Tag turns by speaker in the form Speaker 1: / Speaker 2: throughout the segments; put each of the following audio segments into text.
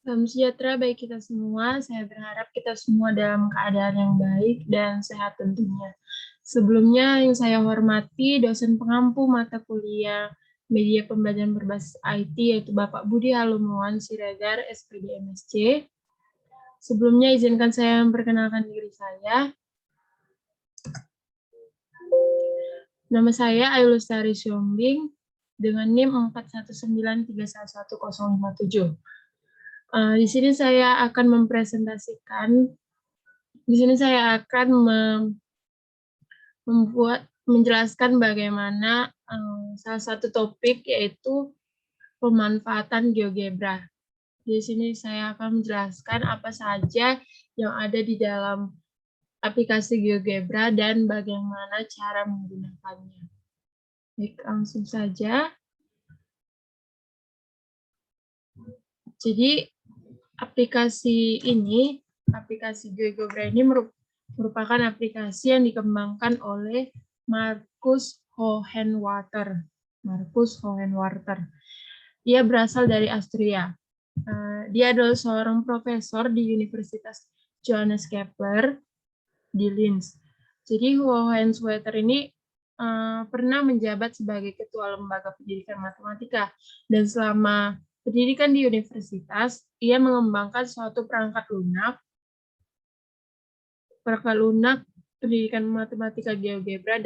Speaker 1: Salam sejahtera bagi kita semua. Saya berharap kita semua dalam keadaan yang baik dan sehat tentunya. Sebelumnya yang saya hormati dosen pengampu mata kuliah Media Pembelajaran Berbasis IT yaitu Bapak Budi Halumawan Siregar, SPD MSc. Sebelumnya izinkan saya memperkenalkan diri saya. Nama saya Ayu Lestari Siombing dengan NIM 4193111057. Di sini saya akan menjelaskan bagaimana salah satu topik yaitu pemanfaatan GeoGebra. Di sini saya akan menjelaskan apa saja yang ada di dalam aplikasi GeoGebra dan bagaimana cara menggunakannya. Baik, langsung saja. Jadi aplikasi GeoGebra ini merupakan aplikasi yang dikembangkan oleh Markus Hohenwarter. Dia berasal dari Austria. Dia adalah seorang profesor di Universitas Johannes Kepler di Linz. Jadi Hohenwarter ini pernah menjabat sebagai ketua lembaga pendidikan matematika dan selama pendidikan di universitas, ia mengembangkan suatu perangkat lunak pendidikan matematika GeoGebra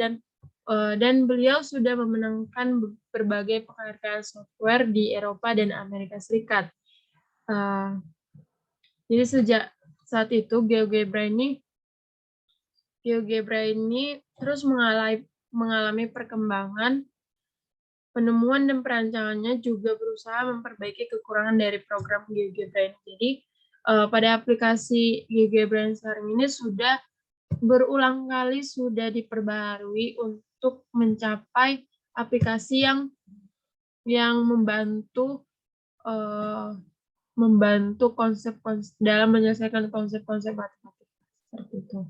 Speaker 1: dan beliau sudah memenangkan berbagai penghargaan software di Eropa dan Amerika Serikat. Jadi sejak saat itu GeoGebra ini terus mengalami perkembangan. Penemuan dan perancangannya juga berusaha memperbaiki kekurangan dari program GeoGebra ini. Jadi pada aplikasi GeoGebra yang sekarang ini sudah berulang kali sudah diperbaharui untuk mencapai aplikasi yang membantu dalam menyelesaikan konsep-konsep matematika seperti itu.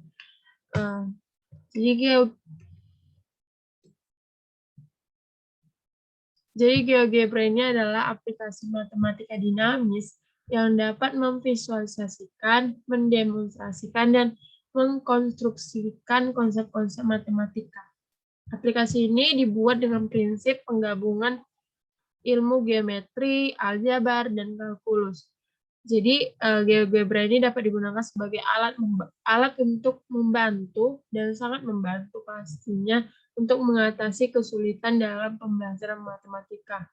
Speaker 1: Jadi GeoGebra ini adalah aplikasi matematika dinamis yang dapat memvisualisasikan, mendemonstrasikan, dan mengkonstruksikan konsep-konsep matematika. Aplikasi ini dibuat dengan prinsip penggabungan ilmu geometri, aljabar, dan kalkulus. Jadi GeoGebra ini dapat digunakan sebagai alat untuk membantu dan sangat membantu pastinya untuk mengatasi kesulitan dalam pembelajaran matematika.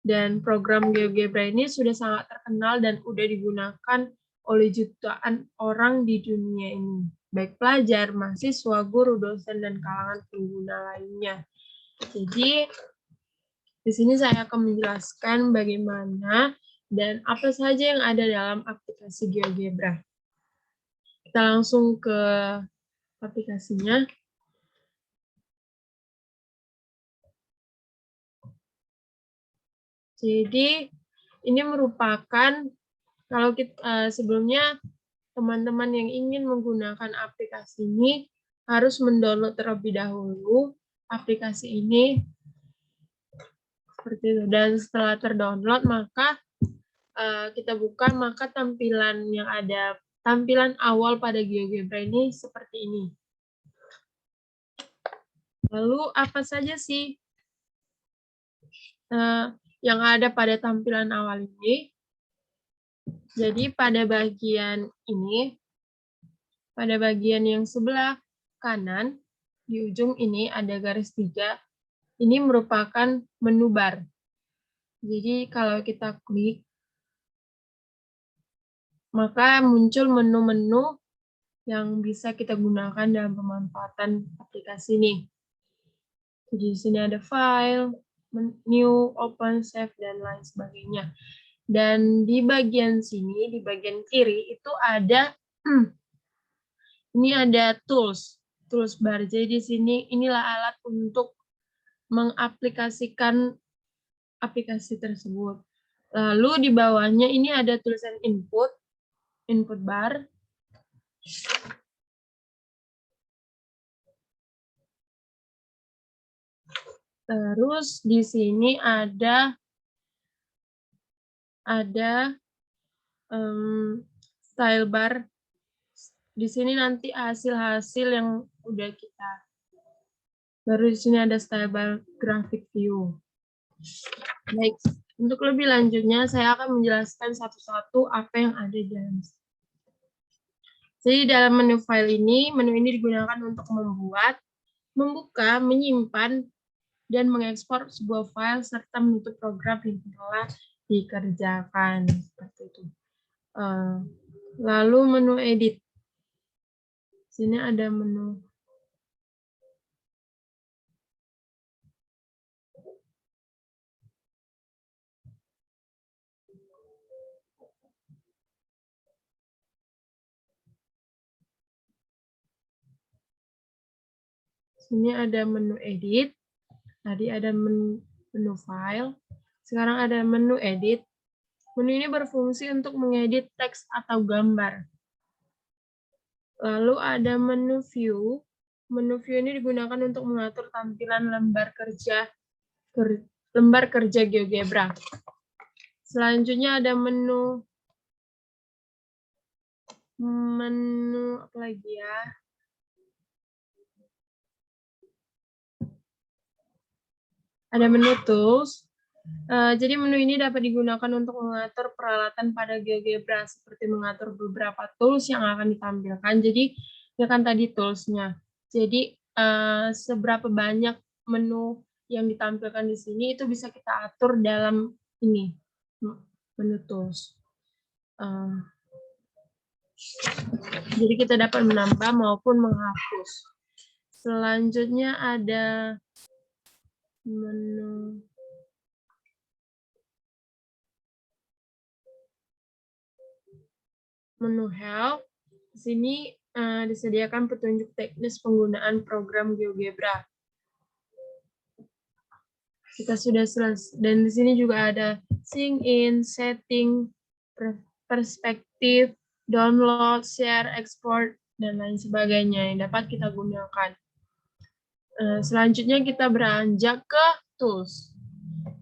Speaker 1: Dan program GeoGebra ini sudah sangat terkenal dan sudah digunakan oleh jutaan orang di dunia ini, baik pelajar, mahasiswa, guru, dosen, dan kalangan pengguna lainnya. Jadi di sini saya akan menjelaskan bagaimana dan apa saja yang ada dalam aplikasi GeoGebra. Kita langsung ke aplikasinya. Jadi ini merupakan, kalau kita sebelumnya teman-teman yang ingin menggunakan aplikasi ini harus mendownload terlebih dahulu aplikasi ini seperti itu. Dan setelah terdownload maka kita buka, maka tampilan awal pada GeoGebra ini seperti ini. Lalu apa saja sih yang ada pada tampilan awal ini? Jadi pada bagian yang sebelah kanan, di ujung ini ada garis 3, ini merupakan menu bar. Jadi kalau kita klik, maka muncul menu-menu yang bisa kita gunakan dalam pemanfaatan aplikasi ini. Jadi di sini ada file, new, open, save, dan lain sebagainya. Dan di bagian sini, di bagian kiri itu ada ini ada tools bar. Jadi di sini inilah alat untuk mengaplikasikan aplikasi tersebut. Lalu di bawahnya ini ada tulisan input bar. Terus di sini ada style bar. Di sini nanti hasil-hasil yang udah kita. Baru di sini ada style bar graphic view. Baik, untuk lebih lanjutnya saya akan menjelaskan satu-satu apa yang ada di dalam. Jadi dalam menu file ini, menu ini digunakan untuk membuat, membuka, menyimpan, dan mengekspor sebuah file serta menutup program yang telah dikerjakan. Seperti itu. Lalu menu edit. Sini ada menu. Sini ada menu edit. Tadi ada menu file. Sekarang ada menu edit. Menu ini berfungsi untuk mengedit teks atau gambar. Lalu ada menu view. Menu view ini digunakan untuk mengatur tampilan lembar kerja GeoGebra. Selanjutnya ada menu apa lagi ya? Ada menu tools. Jadi menu ini dapat digunakan untuk mengatur peralatan pada GeoGebra, seperti mengatur beberapa tools yang akan ditampilkan. Jadi, ya kan tadi toolsnya. Jadi, seberapa banyak menu yang ditampilkan di sini, itu bisa kita atur dalam ini, menu tools. Jadi, kita dapat menambah maupun menghapus. Selanjutnya ada menu help. Di sini disediakan petunjuk teknis penggunaan program GeoGebra. Kita sudah selesai. Dan di sini juga ada sync in, setting, perspektif, download, share, export, dan lain sebagainya yang dapat kita gunakan. Selanjutnya kita beranjak ke tools.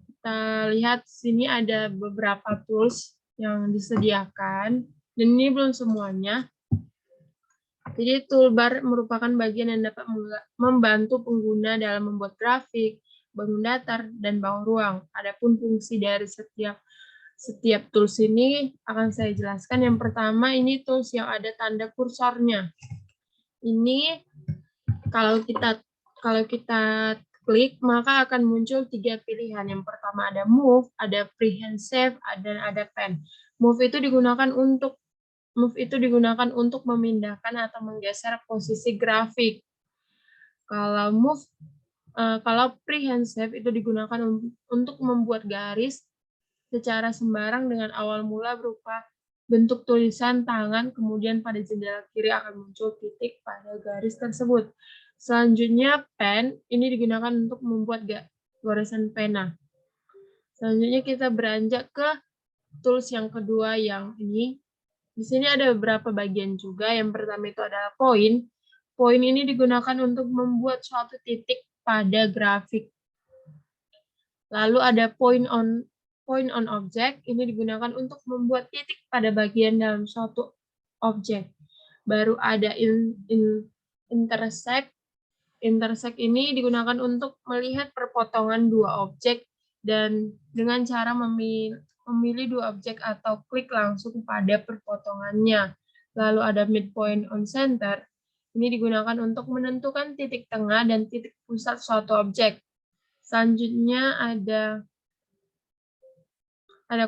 Speaker 1: Kita lihat sini ada beberapa tools yang disediakan, dan ini belum semuanya. Jadi toolbar merupakan bagian yang dapat membantu pengguna dalam membuat grafik, bangun datar, dan bawah ruang. Adapun fungsi dari setiap tools ini akan saya jelaskan. Yang pertama ini tools yang ada tanda kursornya. Ini kalau kita klik maka akan muncul 3 pilihan. Yang pertama ada move, ada freehand save, dan ada pen. Move itu digunakan untuk memindahkan atau menggeser posisi grafik. Kalau freehand save itu digunakan untuk membuat garis secara sembarang dengan awal mula berupa bentuk tulisan tangan, kemudian pada jendela kiri akan muncul titik pada garis tersebut. Selanjutnya pen ini digunakan untuk membuat goresan pena. Selanjutnya kita beranjak ke tools yang kedua yang ini. Di sini ada beberapa bagian juga. Yang pertama itu adalah point. Point ini digunakan untuk membuat suatu titik pada grafik. Lalu ada point on object. Ini digunakan untuk membuat titik pada bagian dalam suatu objek. Baru ada intersect. Intersect ini digunakan untuk melihat perpotongan dua objek dan dengan cara memilih dua objek atau klik langsung pada perpotongannya. Lalu ada midpoint on center. Ini digunakan untuk menentukan titik tengah dan titik pusat suatu objek. Selanjutnya ada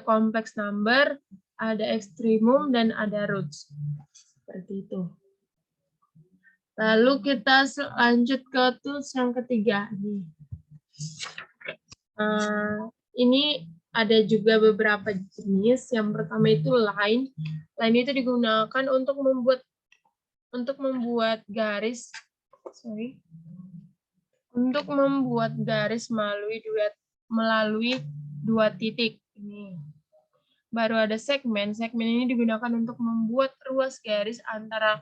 Speaker 1: complex number, ada extremum, dan ada roots. Seperti itu. Lalu kita lanjut ke tools yang ketiga. Ini ada juga beberapa jenis. Yang pertama itu line. Line itu digunakan untuk membuat garis. Untuk membuat garis melalui dua titik. Ini. Baru ada segmen. Segmen ini digunakan untuk membuat ruas garis antara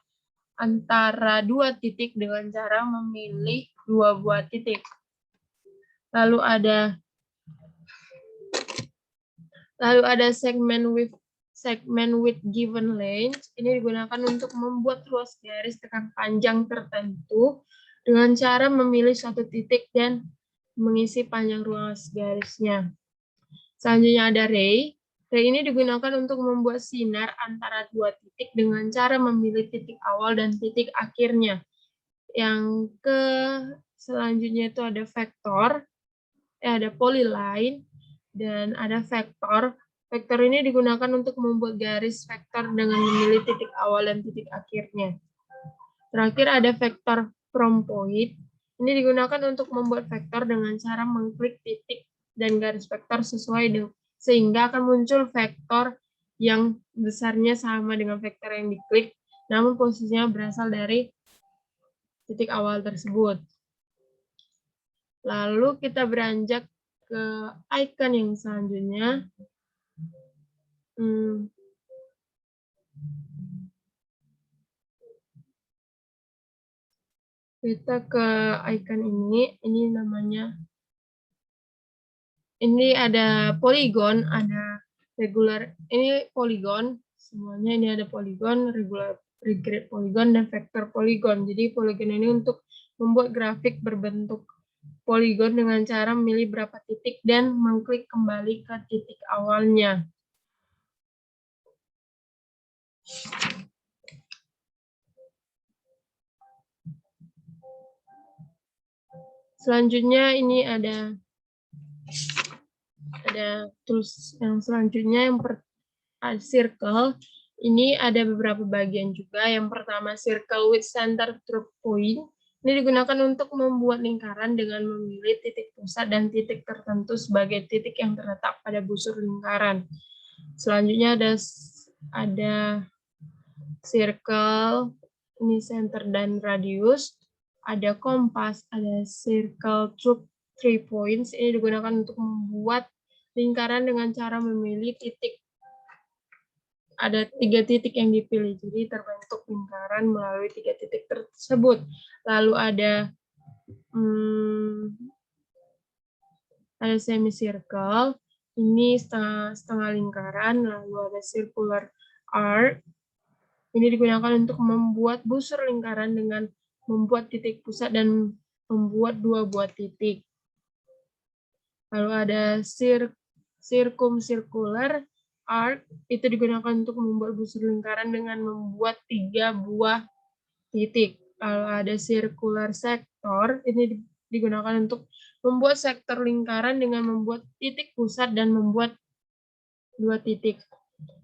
Speaker 1: dua titik dengan cara memilih dua buah titik. Lalu ada segment with given length. Ini digunakan untuk membuat ruas garis dengan panjang tertentu dengan cara memilih suatu titik dan mengisi panjang ruas garisnya. Selanjutnya ada ray. Ray ini digunakan untuk membuat sinar antara dua titik dengan cara memilih titik awal dan titik akhirnya. Yang selanjutnya itu ada vektor, ada polyline, dan ada vektor. Vektor ini digunakan untuk membuat garis vektor dengan memilih titik awal dan titik akhirnya. Terakhir ada vektor from point. Ini digunakan untuk membuat vektor dengan cara mengklik titik dan garis vektor sesuai dengan sehingga akan muncul vektor yang besarnya sama dengan vektor yang diklik, namun posisinya berasal dari titik awal tersebut. Lalu kita beranjak ke icon yang selanjutnya. Kita ke icon ini namanya, ini ada polygon, ada regular, ini polygon, semuanya ini ada polygon, regular, regret polygon, dan vector polygon. Jadi polygon ini untuk membuat grafik berbentuk polygon dengan cara memilih berapa titik dan mengklik kembali ke titik awalnya. Selanjutnya ini ada tools yang selanjutnya, yang circle. Ini ada beberapa bagian juga. Yang pertama circle with center through point. Ini digunakan untuk membuat lingkaran dengan memilih titik pusat dan titik tertentu sebagai titik yang terletak pada busur lingkaran. Selanjutnya ada circle, ini center dan radius. Ada kompas, ada circle through 3 points. Ini digunakan untuk membuat lingkaran dengan cara memilih titik. Ada 3 titik yang dipilih, jadi terbentuk lingkaran melalui 3 titik tersebut. Lalu ada semicircle, ini setengah lingkaran. Lalu ada circular arc, ini digunakan untuk membuat busur lingkaran dengan membuat titik pusat dan membuat 2 buah titik. Lalu ada circumcircular arc, itu digunakan untuk membuat busur lingkaran dengan membuat 3 buah titik. Lalu ada circular sector, ini digunakan untuk membuat sektor lingkaran dengan membuat titik pusat dan membuat 2 titik.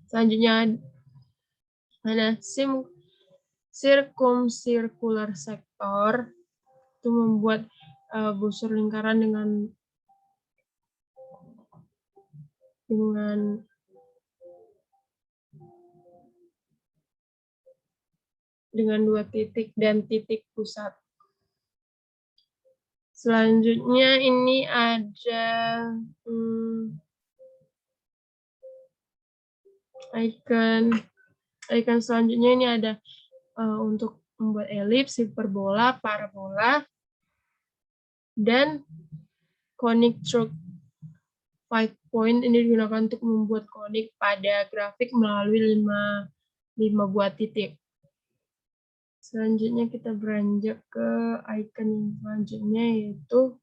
Speaker 1: Selanjutnya ada circumcircular sector, itu membuat busur lingkaran dengan 2 titik dan titik pusat. Selanjutnya ini ada icon selanjutnya, ini ada untuk membuat elips, hiperbola, parabola, dan conic through 5 point. Ini digunakan untuk membuat konik pada grafik melalui 5 buah titik. Selanjutnya kita beranjak ke icon yang selanjutnya, yaitu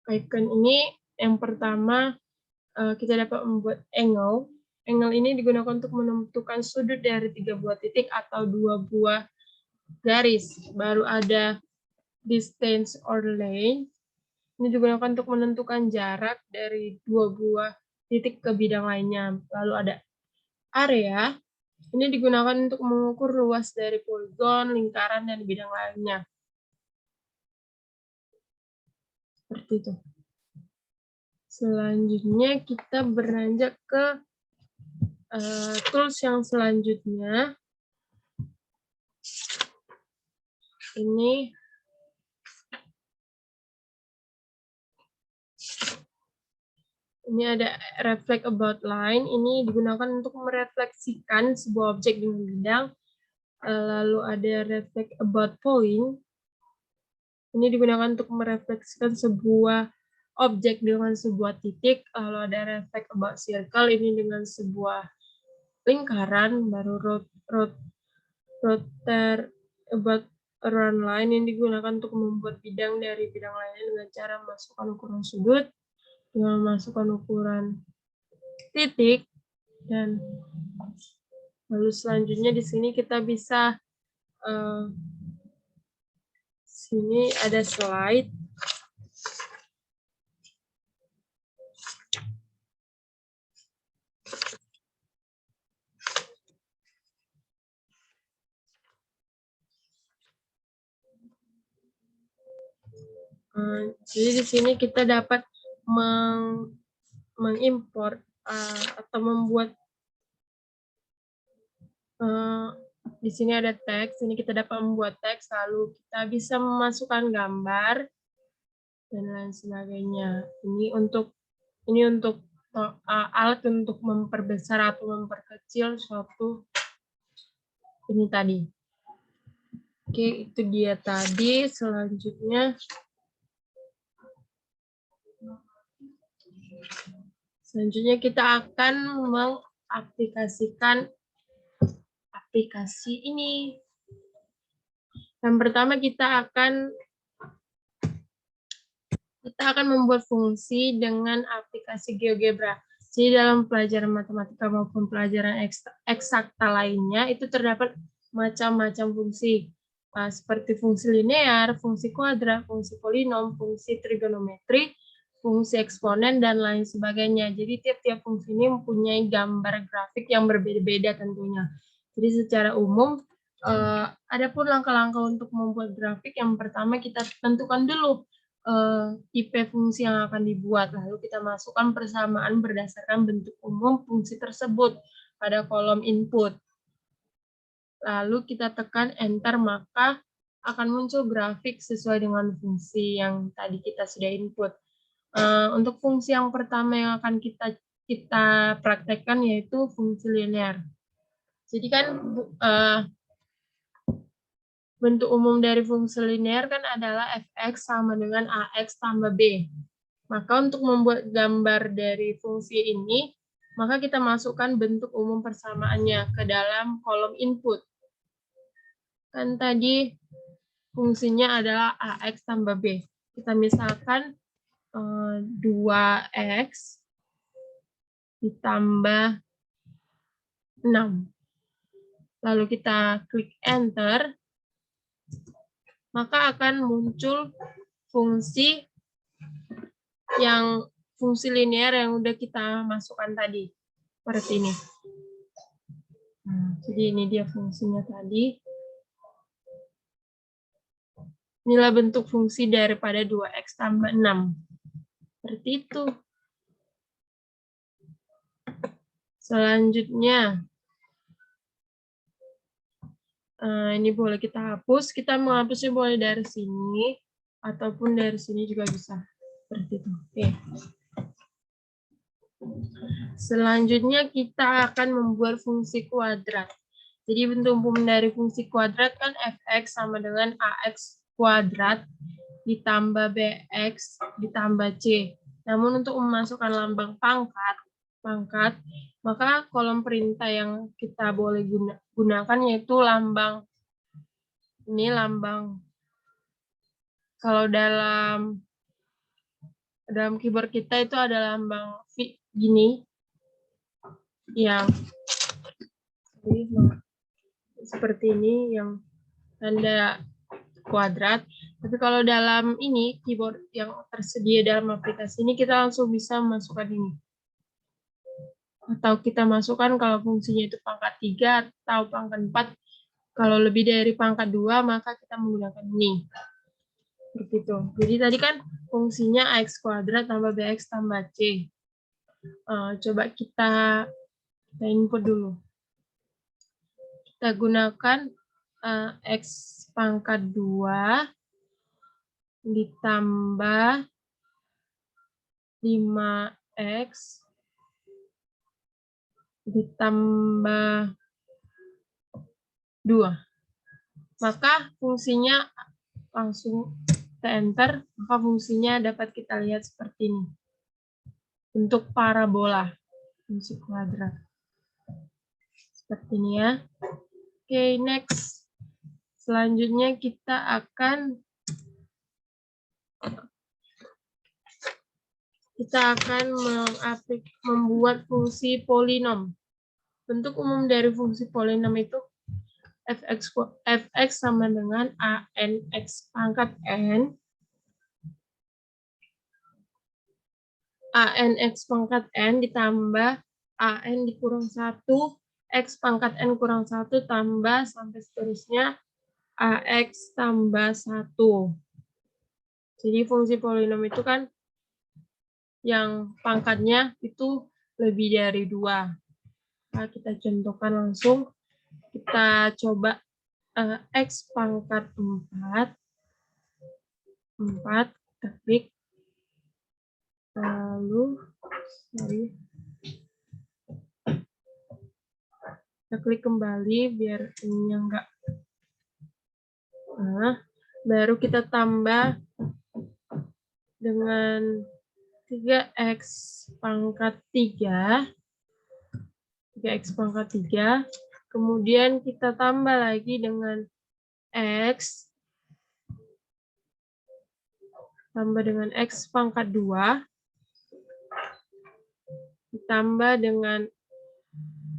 Speaker 1: icon ini. Yang pertama, kita dapat membuat angle. Angle ini digunakan untuk menentukan sudut dari 3 buah titik atau 2 buah garis. Baru ada distance or length. Ini digunakan untuk menentukan jarak dari 2 buah titik ke bidang lainnya. Lalu ada area. Ini digunakan untuk mengukur luas dari poligon, lingkaran, dan bidang lainnya. Seperti itu. Selanjutnya kita beranjak ke tools yang selanjutnya. Ini ada reflect about line. Ini digunakan untuk merefleksikan sebuah objek dengan bidang. Lalu ada reflect about point. Ini digunakan untuk merefleksikan sebuah objek dengan sebuah titik. Lalu ada reflect about circle, ini dengan sebuah lingkaran. Baru rotate about around line, yang digunakan untuk membuat bidang dari bidang lainnya dengan cara memasukkan ukuran sudut, dengan memasukkan ukuran titik. Dan lalu selanjutnya di sini kita bisa sini ada slide. Jadi di sini kita dapat mengimport atau membuat, di sini ada teks, ini kita dapat membuat teks, lalu kita bisa memasukkan gambar dan lain sebagainya. Ini untuk alat untuk memperbesar atau memperkecil suatu ini tadi. Oke, itu dia tadi. Selanjutnya kita akan mengaplikasikan aplikasi ini. Yang pertama kita akan membuat fungsi dengan aplikasi GeoGebra. Jadi dalam pelajaran matematika maupun pelajaran eksakta lainnya itu terdapat macam-macam fungsi. Seperti fungsi linear, fungsi kuadrat, fungsi polinom, fungsi trigonometri, fungsi eksponen, dan lain sebagainya. Jadi tiap-tiap fungsi ini mempunyai gambar grafik yang berbeda-beda tentunya. Jadi secara umum, adapun langkah-langkah untuk membuat grafik, yang pertama kita tentukan dulu tipe fungsi yang akan dibuat. Lalu kita masukkan persamaan berdasarkan bentuk umum fungsi tersebut pada kolom input. Lalu kita tekan enter, maka akan muncul grafik sesuai dengan fungsi yang tadi kita sudah input. Untuk fungsi yang pertama yang akan kita praktekkan yaitu fungsi linear. Jadi kan bentuk umum dari fungsi linear kan adalah fx sama dengan ax tambah b. Maka untuk membuat gambar dari fungsi ini, maka kita masukkan bentuk umum persamaannya ke dalam kolom input. Kan tadi fungsinya adalah ax tambah b. Kita misalkan 2x ditambah 6. Lalu kita klik enter, maka akan muncul fungsi linear yang udah kita masukkan tadi. Seperti ini. Jadi ini dia fungsinya tadi. Inilah bentuk fungsi daripada 2x tambah 6. Seperti itu. Selanjutnya, ini boleh kita hapus. Kita menghapusnya boleh dari sini, ataupun dari sini juga bisa. Seperti itu. Oke. Selanjutnya kita akan membuat fungsi kuadrat. Jadi bentuk umum dari fungsi kuadrat kan fx sama dengan ax kuadrat ditambah bx ditambah c. Namun untuk memasukkan lambang pangkat, maka kolom perintah yang kita boleh gunakan yaitu lambang, ini lambang, kalau dalam keyboard kita itu ada lambang gini, yang seperti ini, yang tanda kuadrat. Tapi kalau dalam ini keyboard yang tersedia dalam aplikasi ini, kita langsung bisa masukkan ini. Atau kita masukkan kalau fungsinya itu pangkat 3 atau pangkat 4. Kalau lebih dari pangkat 2, maka kita menggunakan ini. Seperti itu. Jadi tadi kan fungsinya ax kuadrat tambah bx tambah c. Coba kita input dulu. Kita gunakan x pangkat 2 ditambah 5x ditambah 2. maka fungsinya langsung kita enter, maka fungsinya dapat kita lihat seperti ini. Bentuk parabola, fungsi kuadrat. Seperti ini ya. Oke, next. Selanjutnya kita akan membuat fungsi polinom. Bentuk umum dari fungsi polinom itu fx sama dengan anx pangkat n, anx pangkat n ditambah an dikurang 1, x pangkat n kurang 1 tambah sampai seterusnya ax tambah 1. Jadi fungsi polinom itu kan yang pangkatnya itu lebih dari 2. Nah, kita contohkan langsung. Kita coba x pangkat 4, kita klik. Lalu, kita klik kembali biar ini enggak. Nah, baru kita tambah dengan 3x pangkat 3. 3x pangkat 3. Kemudian kita tambah lagi dengan x. Tambah dengan x pangkat 2. Ditambah dengan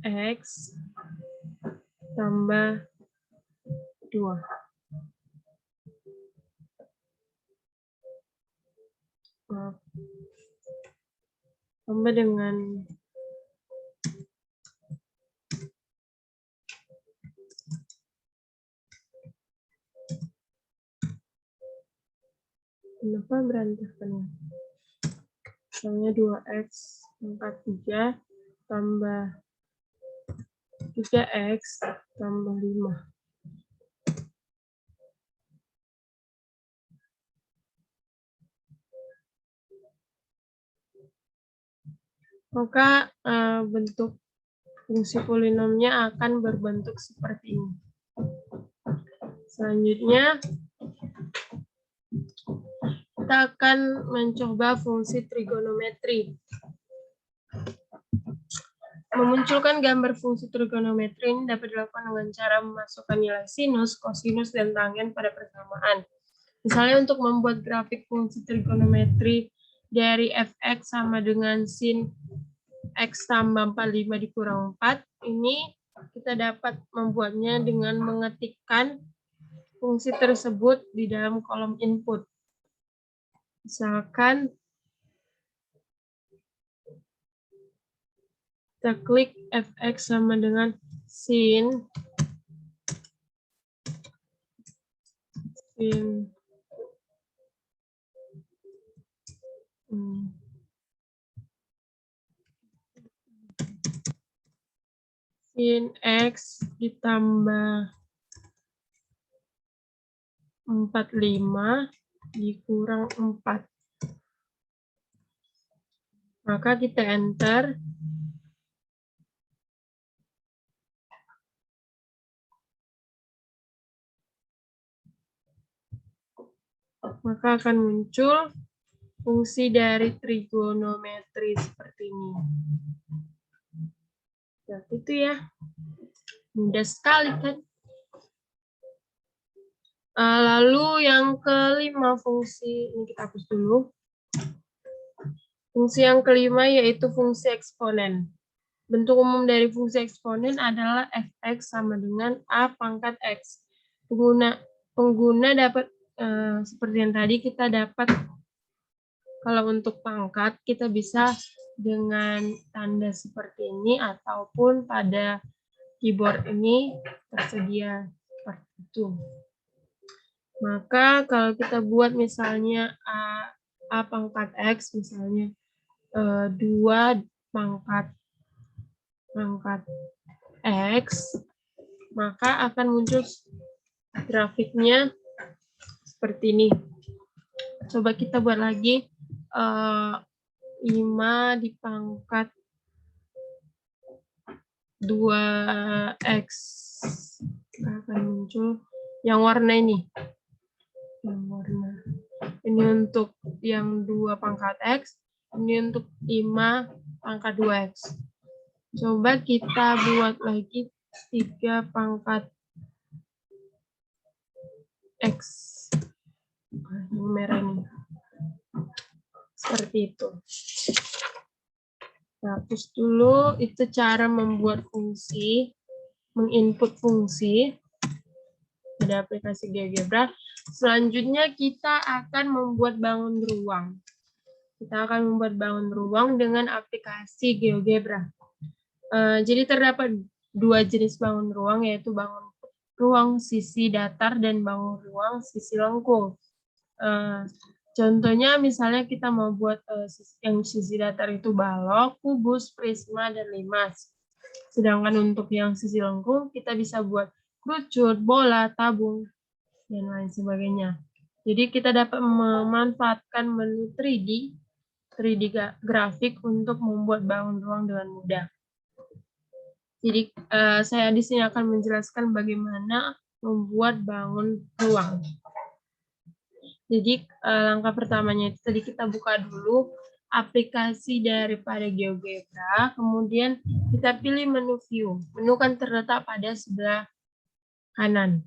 Speaker 1: x tambah 2. Tambah dengan kenapa berantakan? Misalnya 2x pangkat 3 tambah 3x tambah 5. Maka bentuk fungsi polinomnya akan berbentuk seperti ini. Selanjutnya, kita akan mencoba fungsi trigonometri. Memunculkan gambar fungsi trigonometri ini dapat dilakukan dengan cara memasukkan nilai sinus, kosinus, dan tangen pada persamaan. Misalnya untuk membuat grafik fungsi trigonometri dari fx sama dengan sin x tambah 45 dikurang 4, ini kita dapat membuatnya dengan mengetikkan fungsi tersebut di dalam kolom input. Misalkan kita klik fx sama dengan sin x ditambah 45 dikurang 4. Maka kita enter. Maka akan muncul fungsi dari trigonometri seperti ini. Nah, itu ya. Mudah sekali kan? Lalu yang kelima fungsi, ini kita hapus dulu. Fungsi yang kelima yaitu fungsi eksponen. Bentuk umum dari fungsi eksponen adalah fx sama dengan a pangkat x. Pengguna dapat, seperti yang tadi kita dapat, kalau untuk pangkat kita bisa dengan tanda seperti ini ataupun pada keyboard ini tersedia seperti itu. Maka kalau kita buat misalnya a pangkat x, misalnya 2 pangkat x, maka akan muncul grafiknya seperti ini. Coba kita buat lagi 5 dipangkat 2x, akan muncul Yang warna ini. Yang warna. Ini untuk yang 2 pangkat X, ini untuk 5 pangkat 2X. Coba kita buat lagi 3 pangkat X. Yang merah ini. Seperti itu. Hapus dulu, itu cara membuat fungsi, menginput fungsi pada aplikasi GeoGebra. Selanjutnya kita akan membuat bangun ruang. Kita akan membuat bangun ruang dengan aplikasi GeoGebra. Jadi terdapat 2 jenis bangun ruang, yaitu bangun ruang sisi datar dan bangun ruang sisi lengkung. Contohnya misalnya kita mau buat yang sisi datar itu balok, kubus, prisma, dan limas. Sedangkan untuk yang sisi lengkung kita bisa buat kerucut, bola, tabung, dan lain sebagainya. Jadi kita dapat memanfaatkan menu 3D grafik untuk membuat bangun ruang dengan mudah. Jadi saya di sini akan menjelaskan bagaimana membuat bangun ruang. Jadi langkah pertamanya itu tadi kita buka dulu aplikasi daripada GeoGebra, kemudian kita pilih menu view. Menu kan terletak pada sebelah kanan.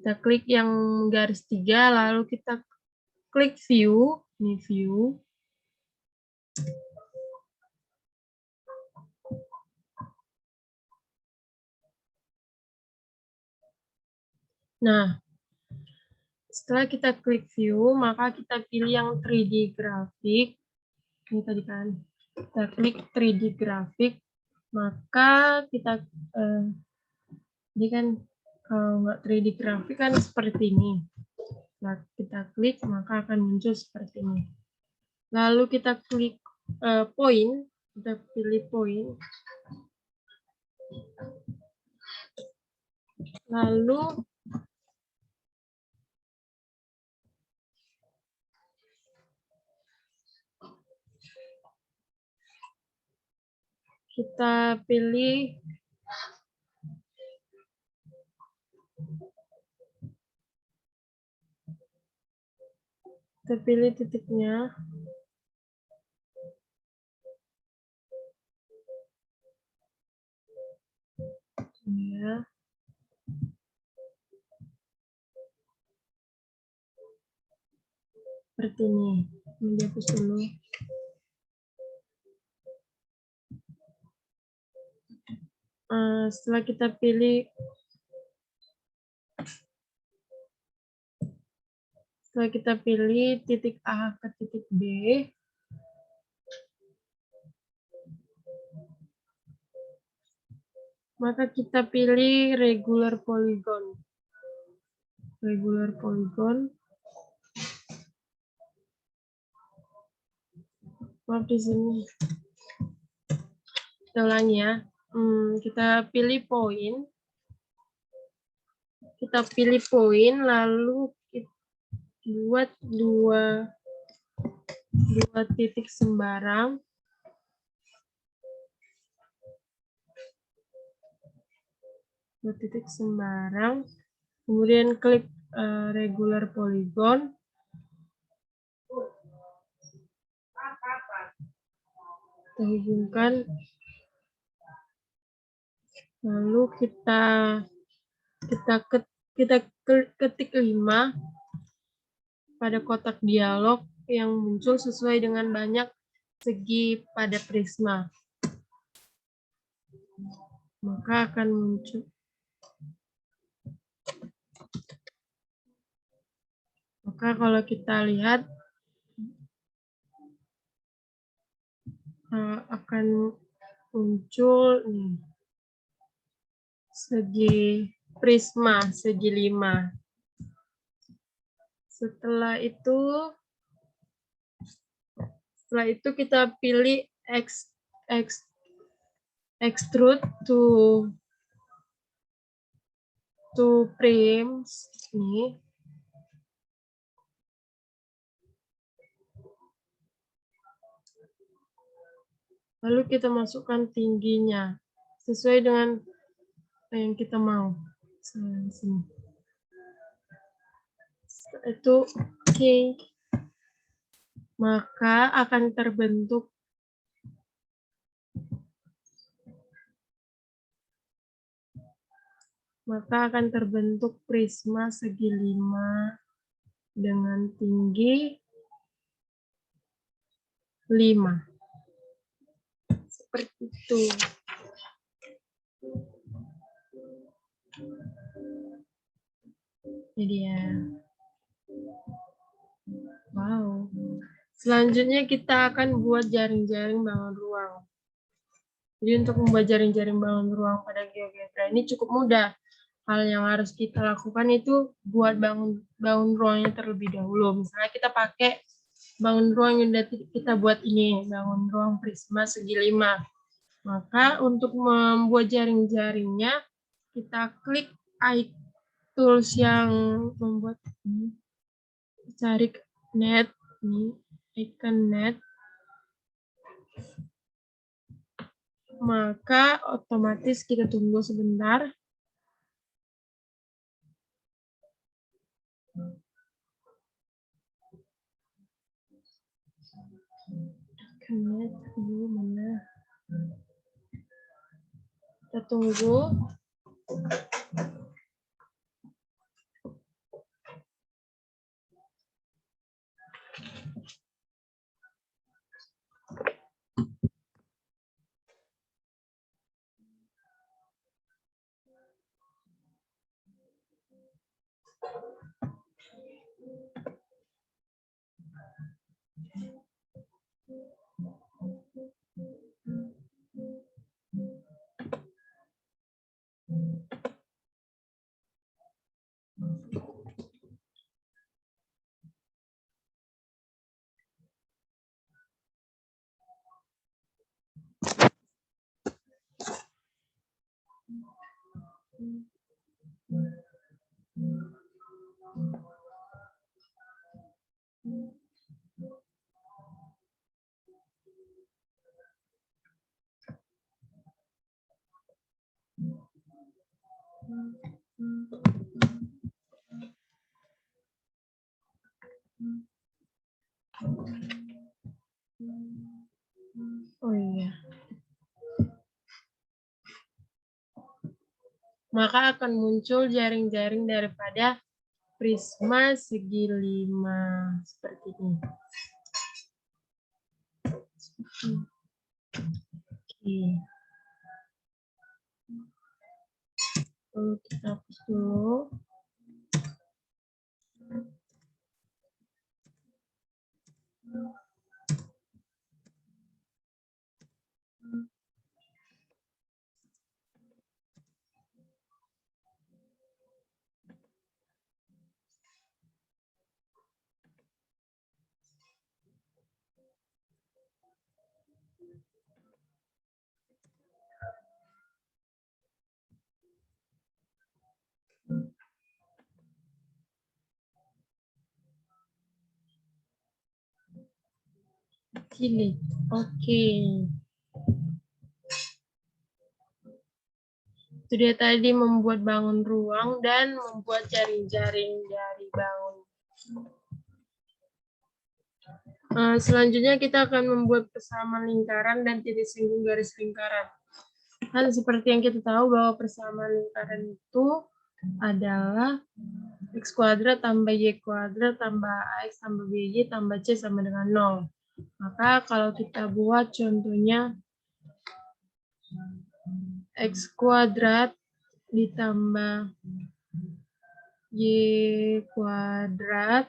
Speaker 1: Kita klik yang garis 3, lalu kita klik view, ini view. Nah, setelah kita klik view, maka kita pilih yang 3D grafik. Ini tadi kan, kita klik 3D grafik, maka kita, ini kan kalau nggak 3D grafik kan seperti ini. Nah, kita klik, maka akan muncul seperti ini. Lalu kita klik point, kita pilih point. Lalu kita pilih titiknya. Ya. Seperti ini. Ini dihapus dulu. Setelah kita pilih titik A ke titik B, maka kita pilih regular polygon. Regular polygon. Maaf di sini. Kita ulangi ya. Kita pilih poin. Kita pilih poin, lalu kita buat dua titik sembarang. Dua titik sembarang. Kemudian klik regular polygon. Kita hubungkan. Lalu kita ketik 5 pada kotak dialog yang muncul sesuai dengan banyak segi pada prisma. Maka akan muncul. Maka kalau kita lihat akan muncul nih, segi prisma, segi 5. Setelah itu kita pilih extrude to frames ini. Lalu kita masukkan tingginya sesuai dengan yang kita mau. Sini. Itu oke. Maka akan terbentuk prisma segi 5 dengan tinggi 5. Seperti itu. Jadi ya. Wow. Selanjutnya kita akan buat jaring-jaring bangun ruang. Jadi untuk membuat jaring-jaring bangun ruang pada GeoGebra ini cukup mudah. Hal yang harus kita lakukan itu buat bangun ruangnya terlebih dahulu. Misalnya kita pakai bangun ruang yang udah kita buat ini, bangun ruang prisma segi 5. Maka untuk membuat jaring-jaringnya, kita klik tools yang membuat ini. Cari net, ini icon net. Maka otomatis kita tunggu sebentar. Net view mana? Kita tunggu. Oh iya. Maka akan muncul jaring-jaring daripada prisma segi 5 seperti ini. Oke. Lalu kita hapus dulu. Sini. Oke. Itu dia tadi membuat bangun ruang dan membuat jaring-jaring dari bangun. Selanjutnya kita akan membuat persamaan lingkaran dan titik singgung garis lingkaran. Kan seperti yang kita tahu bahwa persamaan lingkaran itu adalah X kuadrat tambah Y kuadrat tambah AX tambah BY tambah C sama dengan 0. Maka kalau kita buat contohnya X kuadrat ditambah Y kuadrat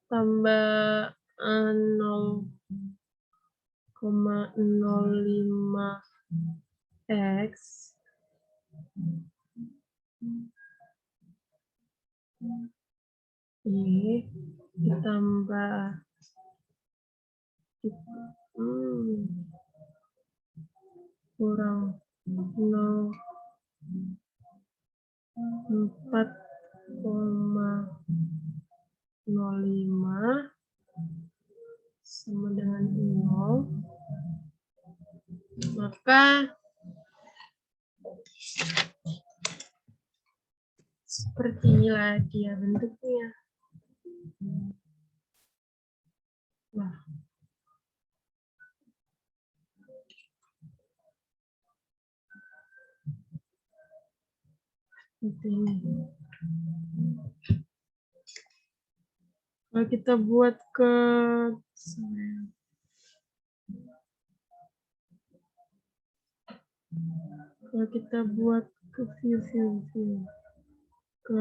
Speaker 1: tambah 0,05 X Y ditambah kurang 4,05 sama dengan 0, maka Seperti inilah dia bentuknya. Wah. Seperti ini. Kalau kita buat ke view ke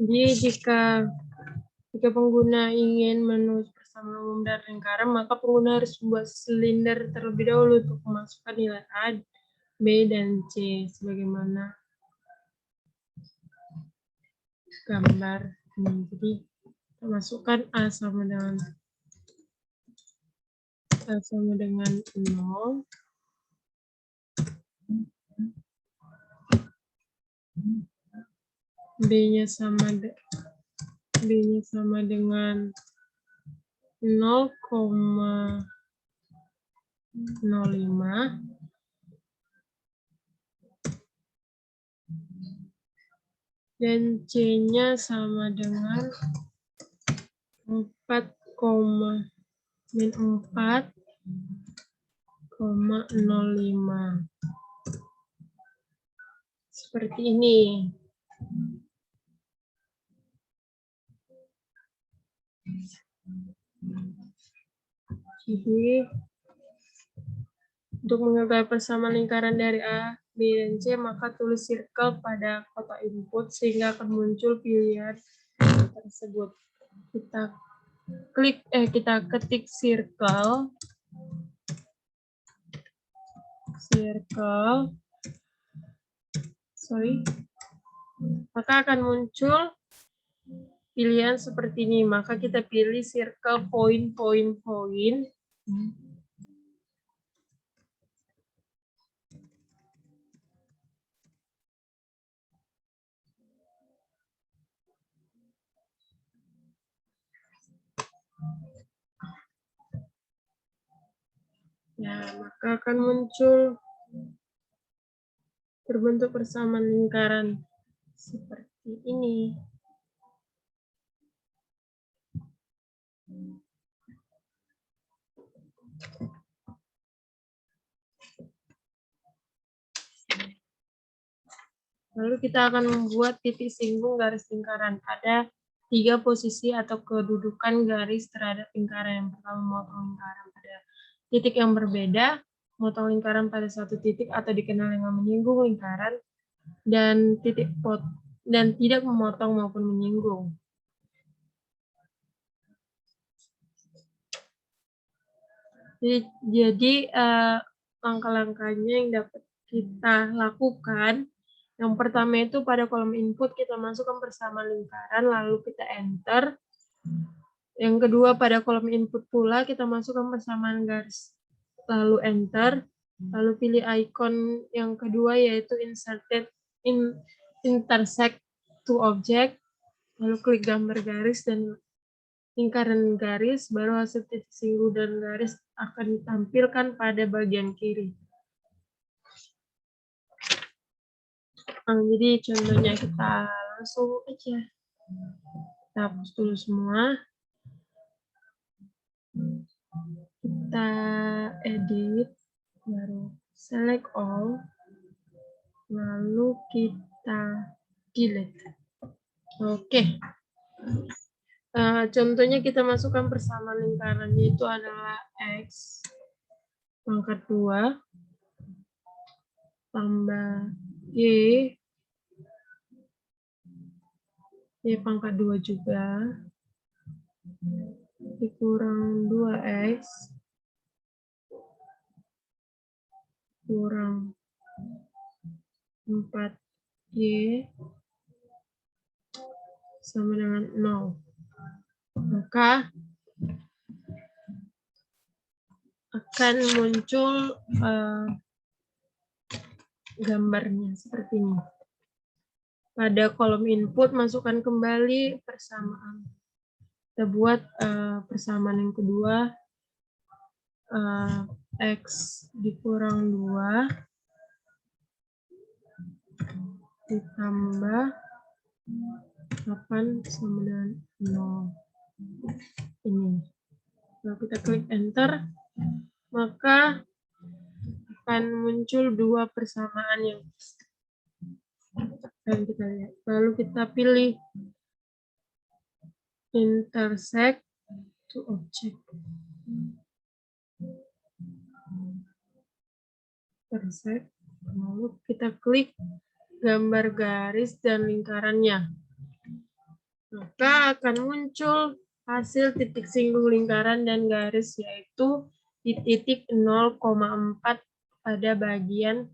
Speaker 1: jadi jika pengguna ingin menulis persamaan umum dan lingkaran, maka pengguna harus membuat silinder terlebih dahulu untuk memasukkan nilai A, B, dan C sebagaimana gambar ini. Jadi kita masukkan A sama dengan 0, B-nya sama dengan 0,05, dan C-nya sama dengan 4,05. Seperti ini. Jadi, untuk mengetahui persamaan lingkaran dari A, B, dan C, maka tulis circle pada kotak input sehingga akan muncul pilihan tersebut. Kita ketik circle, maka akan muncul pilihan seperti ini. Maka kita pilih circle point. Ya, maka akan muncul terbentuk persamaan lingkaran seperti ini. Lalu kita akan membuat titik singgung garis lingkaran. Ada 3 posisi atau kedudukan garis terhadap lingkaran. Yang pertama, memotong lingkaran pada titik yang berbeda, memotong lingkaran pada satu titik atau dikenal dengan menyinggung lingkaran, dan tidak memotong maupun menyinggung. Jadi langkah-langkahnya yang dapat kita lakukan, yang pertama itu pada kolom input kita masukkan persamaan lingkaran, lalu kita enter. Yang kedua pada kolom input pula kita masukkan persamaan garis, lalu enter. Lalu pilih icon yang kedua yaitu intersect to object, lalu klik gambar garis dan lingkaran garis, baru hasil titik singgung dan garis akan ditampilkan pada bagian kiri. Jadi contohnya kita langsung aja. Kita hapus dulu semua. Kita edit, baru select all, lalu kita delete. Oke. Contohnya kita masukkan persamaan lingkaran, yaitu adalah X pangkat 2 tambah Y pangkat 2 juga, dikurang 2X kurang 4Y sama dengan 0. Maka akan muncul gambarnya seperti ini. Pada kolom input, masukkan kembali persamaan. Kita buat persamaan yang kedua, X dikurang 2 ditambah 8 sama dengan 0. Ini. Kalau kita klik enter, maka akan muncul dua persamaan yang kita lihat. Lalu kita pilih intersect to object. Intersect. Lalu kita klik gambar garis dan lingkarannya. Maka akan muncul hasil titik singgung lingkaran dan garis, yaitu di titik 0,4 pada bagian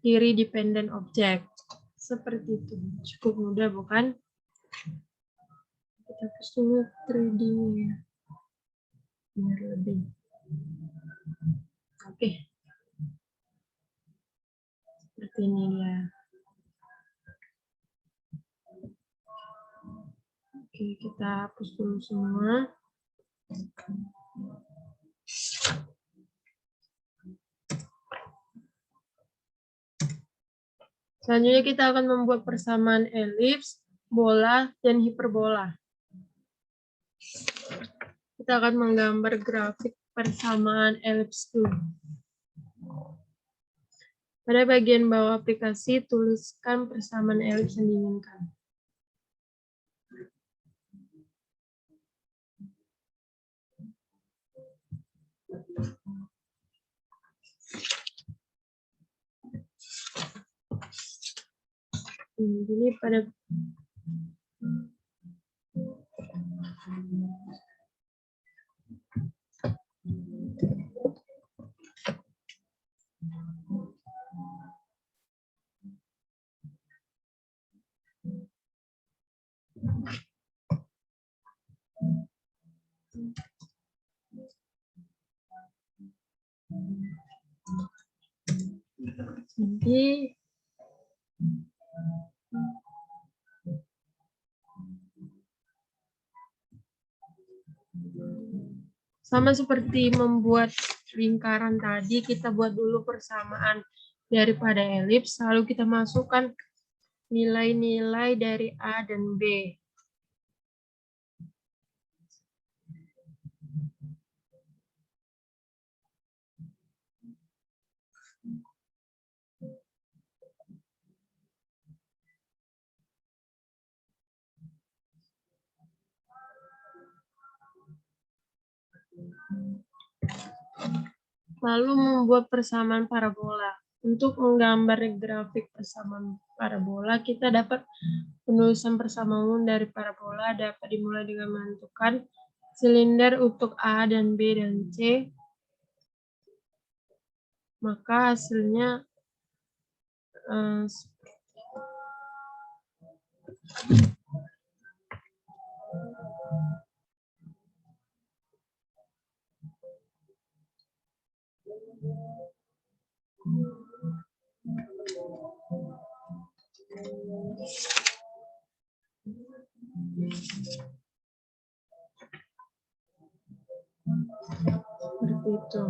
Speaker 1: kiri dependent object. Seperti itu. Cukup mudah, bukan? Kita hapus dulu 3D-nya. Biar lebih. Oke. Seperti ini ya. Oke, kita hapus dulu semua. Selanjutnya kita akan membuat persamaan elips, bola, dan hiperbola. Kita akan menggambar grafik persamaan elips dulu. Pada bagian bawah aplikasi, tuliskan persamaan elips yang diinginkan. Ini pada sama seperti membuat lingkaran tadi, kita buat dulu persamaan daripada elips, lalu kita masukkan nilai-nilai dari A dan B. Lalu membuat persamaan parabola. Untuk menggambar grafik persamaan parabola, kita dapat penulisan persamaan umum dari parabola dapat dimulai dengan menentukan silinder untuk A dan B dan C. Maka hasilnya seperti itu.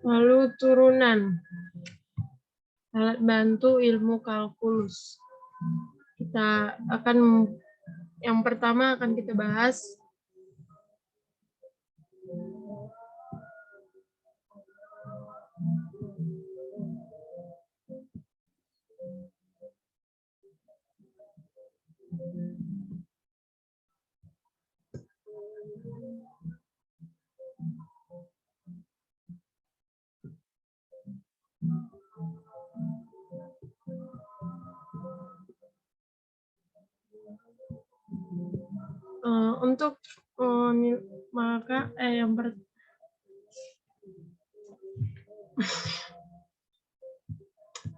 Speaker 1: Lalu turunan alat bantu ilmu kalkulus. Kita akan yang pertama akan kita bahas untuk maka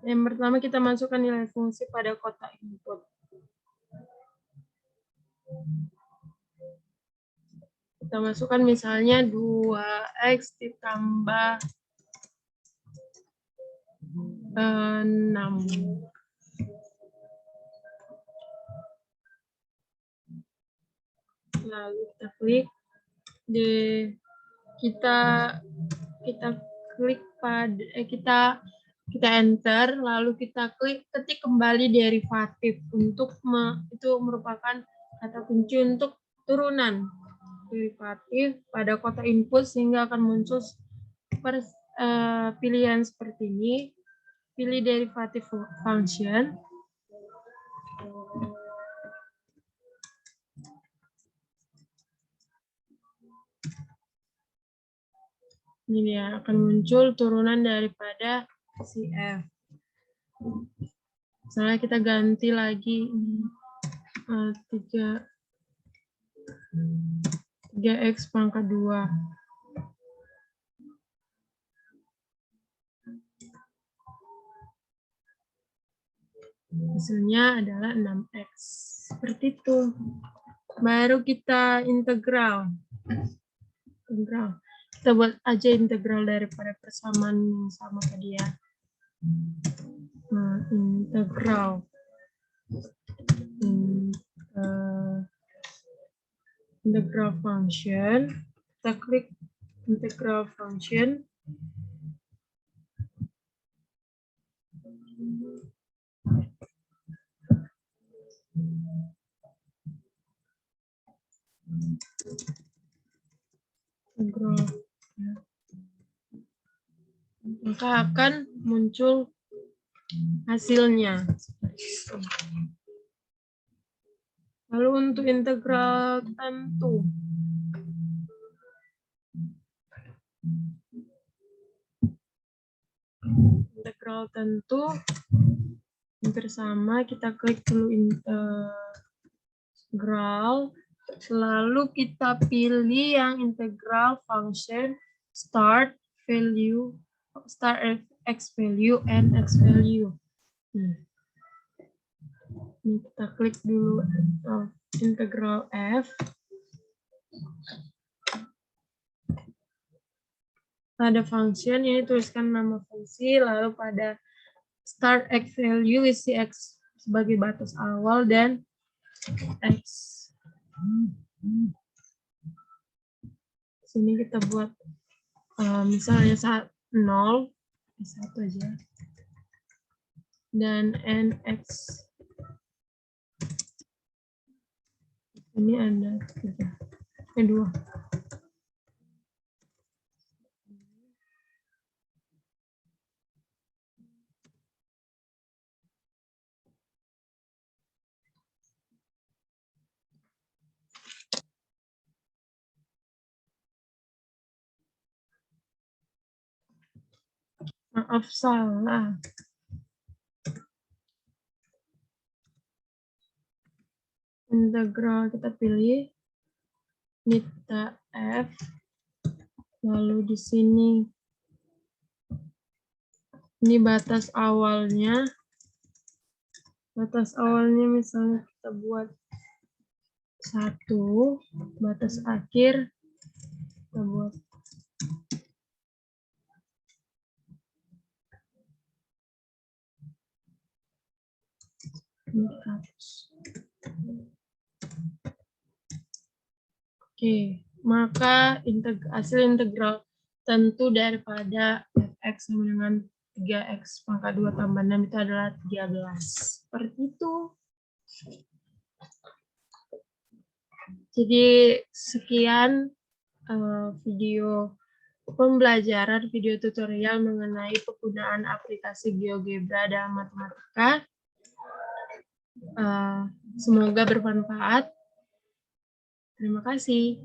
Speaker 1: Yang pertama kita masukkan nilai fungsi pada kotak input. Kita masukkan misalnya 2x ditambah 6. Lalu kita klik kita klik pada kita enter, lalu kita ketik kembali derivatif untuk itu merupakan kata kunci untuk turunan derivatif pada kotak input, sehingga akan muncul pilihan seperti ini. Pilih derivatif function. Ini ya, akan muncul turunan daripada si F. Misalnya kita ganti lagi 3x pangkat 2. Hasilnya adalah 6x. Seperti itu. Baru kita integral. Kita buat aja integral daripada persamaan yang sama tadi ya. Nah, integral function. Kita klik integral function. Maka akan muncul hasilnya. Lalu untuk integral tentu. Integral tentu hampir sama, kita klik dulu integral. Lalu kita pilih yang integral function start x value and x value. Ini kita klik dulu integral f. Pada function ini tuliskan nama fungsi, lalu pada start x value isi x sebagai batas awal dan x. Sini kita buat misalnya 0, 1 aja, dan nx. Ini ada 2. Maaf, salah. Integral kita pilih nita f, lalu di sini ini batas awalnya. Batas awalnya misalnya kita buat 1, batas akhir kita buat Oke, maka hasil integral tentu daripada fx sama dengan 3x pangkat 2 tambah 6 itu adalah 13. Seperti itu. Jadi sekian video pembelajaran, video tutorial mengenai penggunaan aplikasi GeoGebra dalam matematika. Semoga bermanfaat. Terima kasih.